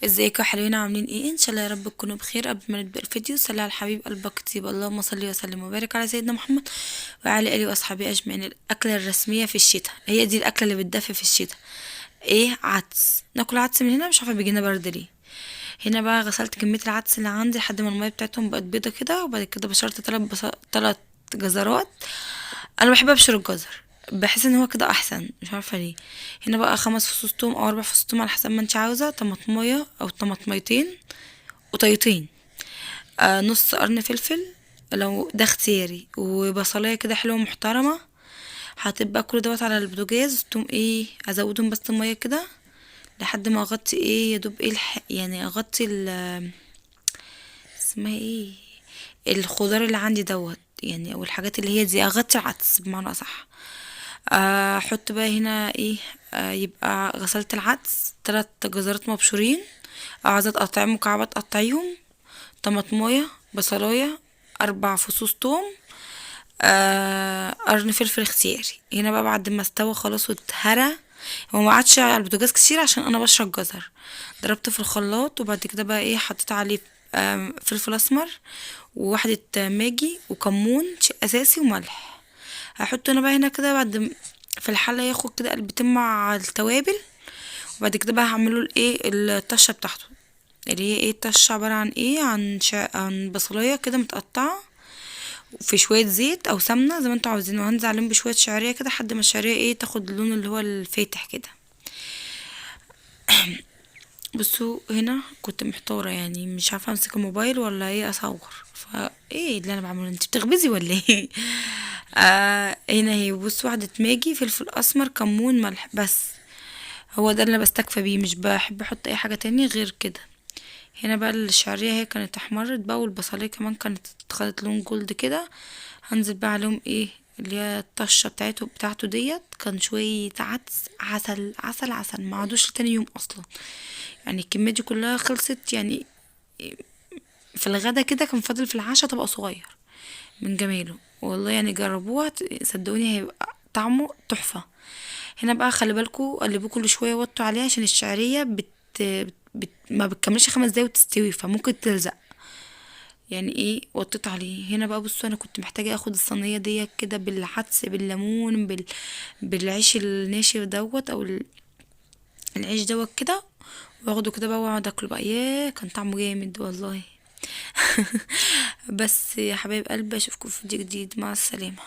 ازيكم يا حلوين، عاملين ايه؟ ان شاء الله يا رب تكونوا بخير. قبل ما نبدا الفيديو صلي على الحبيب قلبك طيب، اللهم صل وسلم وبارك على سيدنا محمد وعلى اله واصحابه اجمعين. الاكله الرسميه في الشتاء هي دي الاكله اللي بتدفي في الشتاء. ايه؟ عدس. ناكل عدس من هنا، مش عارفه بيجينا برد ليه. هنا بقى غسلت كميه العدس اللي عندي لحد ما الميه بتاعتهم بقت بيضه كده، وبعد كده بشرت تلات جزرات. انا بحب ابشر الجزر، بحس ان هو كده احسن، مش عارفه ليه. هنا بقى 5 فصوص توم او 4 فصوص توم على حسب ما انت عاوزه، طماطميه او طماطميتين وطيتين، نص قرن فلفل لو ده اختياري، وبصلايه كده حلوه محترمه. هتبقى كل دوت على البوتاجاز. تقوم ايه ازودهم بس الميه كده لحد ما اغطي ايه يا دوب ايه يعني اغطي اسمها ايه، الخضار اللي عندي دوت يعني، او الحاجات اللي هي دي، اغطي العدس بمعنى اصح. احط بقى هنا ايه، يبقى غسلت العدس، 3 جزرات مبشورين او عايزة تقطعيهم مكعبات قطعيهم، طماطمايه، بصلايه، 4 فصوص توم، قرن فلفل اختياري. هنا بقى بعد ما استوى خلاص واتهرى، هو ما عادش على البوتاجاز كتير عشان انا بشرب جزر، ضربته في الخلاط، وبعد كده بقى ايه حطيت عليه فلفل اسمر وواحدة ماجي وكمون شيء اساسي وملح. هحطه انا بقى هنا كده بعد في الحلة ياخد كده قلبتين مع التوابل. وبعد كده بقى هعمله الايه الطشة بتاعته، اللي هي ايه الطشة، عبارة عن ايه، عن بصلاية كده متقطعة في شوية زيت او سمنة زي ما انتوا عاوزين، وهنزل عليهم بشوية شعرية كده لحد ما الشعرية ايه تاخد اللون اللي هو الفاتح كده. بصوا هنا كنت محتارة يعني، مش عارفة امسك الموبايل ولا ايه اصور، ايه اللي انا بعمله، انت بتخبزي ولا ايه؟ هنا هي بصوا واحدة ماجي، فلفل اسمر، كمون، ملح، بس هو ده اللي انا بستكفى بيه، مش بحب احط اي حاجة تانية غير كده. هنا بقى الشعرية هي كانت احمرت بقى، والبصلية كمان كانت خدت لون جولد كده. هنزل بقى عليهم ايه اللي هي الطشة بتاعته ديت، كان شوية عدس، عسل عسل عسل، ما عادوش تاني يوم اصلا. يعني الكمية دي كلها خلصت يعني. في الغدا كده كان فاضل في العشاء طبق صغير من جماله، والله يعني جربوها صدقوني هيبقى طعمه تحفة. هنا بقى خلي بالكوا قلبوه كل شوية، وطوا عليها عشان الشعرية ما بتكملش 5 دقايق وتستوي، فممكن تلزق. يعني ايه وطيت عليه. هنا بقى بصوا انا كنت محتاجة اخد الصينية دي كده بالعدس بالليمون بالعيش الناشف دوت او العيش دوت كده، واخده كده بقى واقعد اكله بقى، ياه كان طعمه جامد والله. بس يا حبايب قلبي اشوفكم في فيديو جديد، مع السلامة.